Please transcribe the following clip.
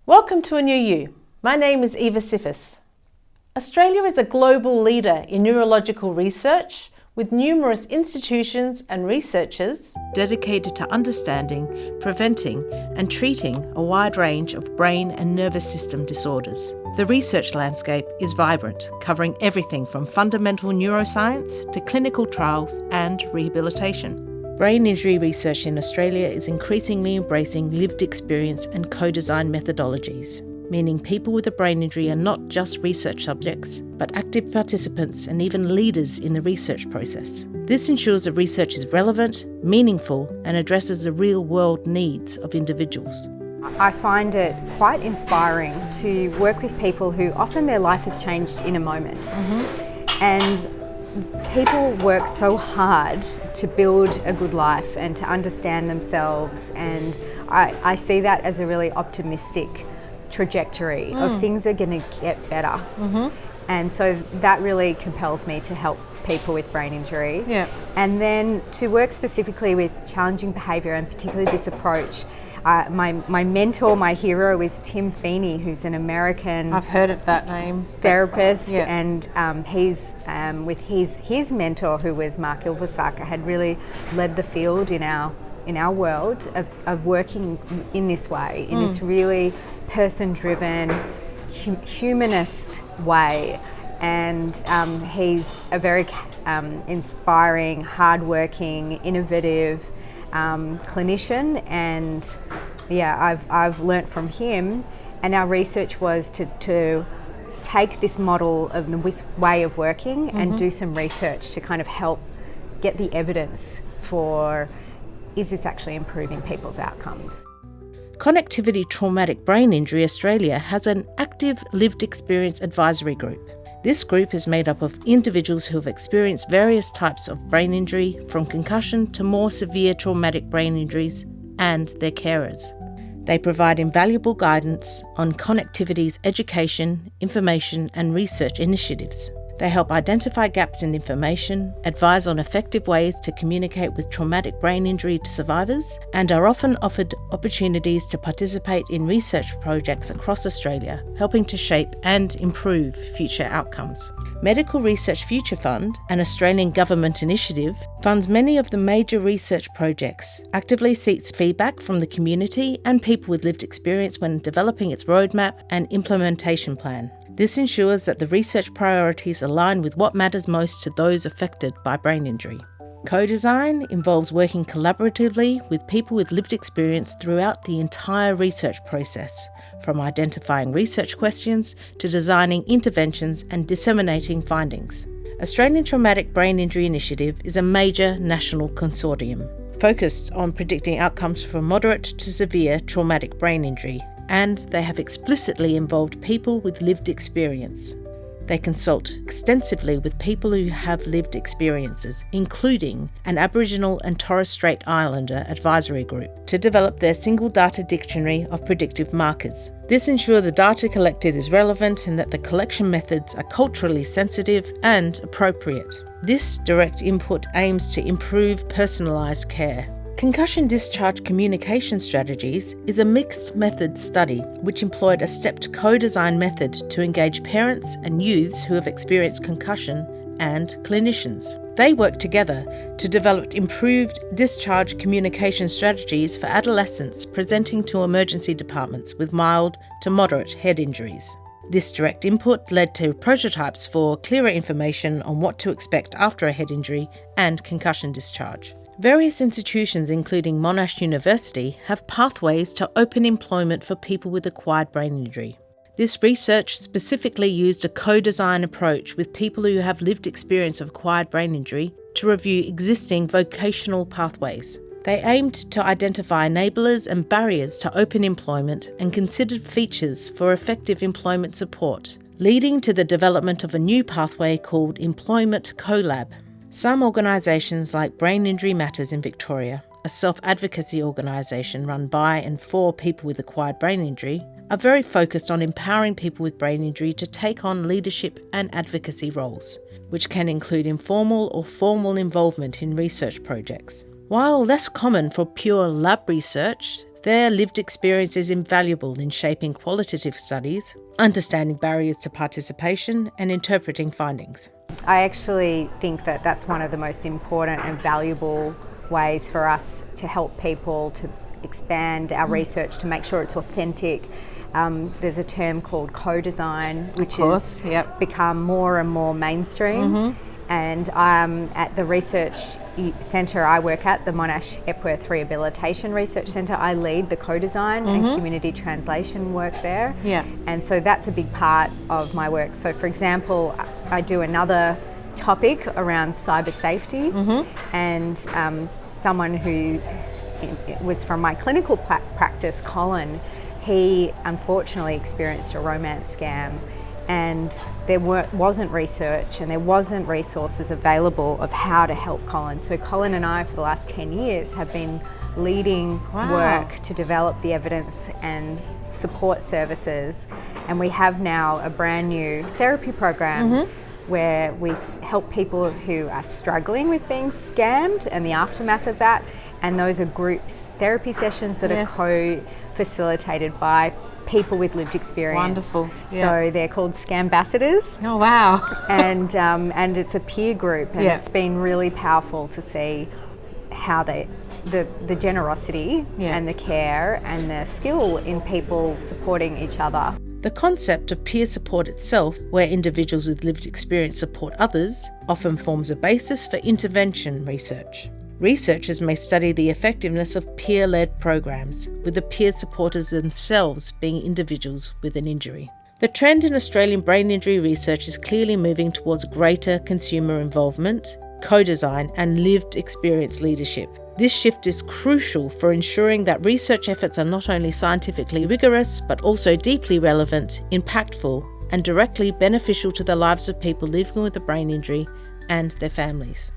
Welcome to A New You. My name is Eva Siffis. Australia is a global leader in neurological research with numerous institutions and researchers dedicated to understanding, preventing and treating a wide range of brain and nervous system disorders. The research landscape is vibrant, covering everything from fundamental neuroscience to clinical trials and rehabilitation. Brain injury research in Australia is increasingly embracing lived experience and co-design methodologies, meaning people with a brain injury are not just research subjects, but active participants and even leaders in the research process. This ensures that research is relevant, meaningful, and addresses the real-world needs of individuals. I find it quite inspiring to work with people who often their life has changed in a moment. And people work so hard to build a good life and to understand themselves, and I see that as a really optimistic trajectory of things are going to get better. And so that really compels me to help people with brain injury. And then to work specifically with challenging behaviour, and particularly this approach. My mentor, my hero is Tim Feeney, who's an American I've heard of that name. Therapist, and he's with his mentor, who was Mark Ilvasaka, had really led the field in our world of working in this way, in this really person-driven, humanist way. And he's a very inspiring, hard-working, innovative clinician, and I've learnt from him, and our research was to take this model of this way of working and do some research to kind of help get the evidence for, is this actually improving people's outcomes? Connectivity Traumatic Brain Injury Australia has an active lived experience advisory group. This group is made up of individuals who have experienced various types of brain injury, from concussion to more severe traumatic brain injuries, and their carers. They provide invaluable guidance on connectivity's education, information and research initiatives. They help identify gaps in information, advise on effective ways to communicate with traumatic brain injury survivors, and are often offered opportunities to participate in research projects across Australia, helping to shape and improve future outcomes. Medical Research Future Fund, an Australian government initiative, funds many of the major research projects, actively seeks feedback from the community and people with lived experience when developing its roadmap and implementation plan. This ensures that the research priorities align with what matters most to those affected by brain injury. Co-design involves working collaboratively with people with lived experience throughout the entire research process, from identifying research questions to designing interventions and disseminating findings. Australian Traumatic Brain Injury Initiative is a major national consortium focused on predicting outcomes from moderate to severe traumatic brain injury, and they have explicitly involved people with lived experience. They consult extensively with people who have lived experiences, including an Aboriginal and Torres Strait Islander advisory group, to develop their single data dictionary of predictive markers. This ensures the data collected is relevant and that the collection methods are culturally sensitive and appropriate. This direct input aims to improve personalised care. Concussion discharge communication strategies is a mixed method study which employed a stepped co-design method to engage parents and youths who have experienced concussion and clinicians. They work together to develop improved discharge communication strategies for adolescents presenting to emergency departments with mild to moderate head injuries. This direct input led to prototypes for clearer information on what to expect after a head injury and concussion discharge. Various institutions, including Monash University, have pathways to open employment for people with acquired brain injury. This research specifically used a co-design approach with people who have lived experience of acquired brain injury to review existing vocational pathways. They aimed to identify enablers and barriers to open employment and considered features for effective employment support, leading to the development of a new pathway called Employment CoLab. Some organisations like Brain Injury Matters in Victoria, a self-advocacy organisation run by and for people with acquired brain injury, are very focused on empowering people with brain injury to take on leadership and advocacy roles, which can include informal or formal involvement in research projects. While less common for pure lab research, Their lived experience is invaluable in shaping qualitative studies, understanding barriers to participation, and interpreting findings. I actually think that that's one of the most important and valuable ways for us to help people to expand our research to make sure it's authentic. There's a term called co-design, which has become more and more mainstream. And at the research centre I work at, the Monash Epworth Rehabilitation Research Centre, I lead the co-design and community translation work there. And so that's a big part of my work. So for example, I do another topic around cyber safety, and someone who was from my clinical practice, Colin, he unfortunately experienced a romance scam, and there wasn't research and there wasn't resources available of how to help Colin. So Colin and I, for the last 10 years, have been leading work to develop the evidence and support services, and we have now a brand new therapy program where we help people who are struggling with being scammed and the aftermath of that, and those are group therapy sessions that are co-facilitated by people with lived experience. Wonderful. So they're called Scambassadors. Oh wow. and it's a peer group, and it's been really powerful to see how the generosity and the care and the skill in people supporting each other. The concept of peer support itself, where individuals with lived experience support others, often forms a basis for intervention research. Researchers may study the effectiveness of peer-led programs, with the peer supporters themselves being individuals with an injury. The trend in Australian brain injury research is clearly moving towards greater consumer involvement, co-design, and lived experience leadership. This shift is crucial for ensuring that research efforts are not only scientifically rigorous, but also deeply relevant, impactful, and directly beneficial to the lives of people living with a brain injury and their families.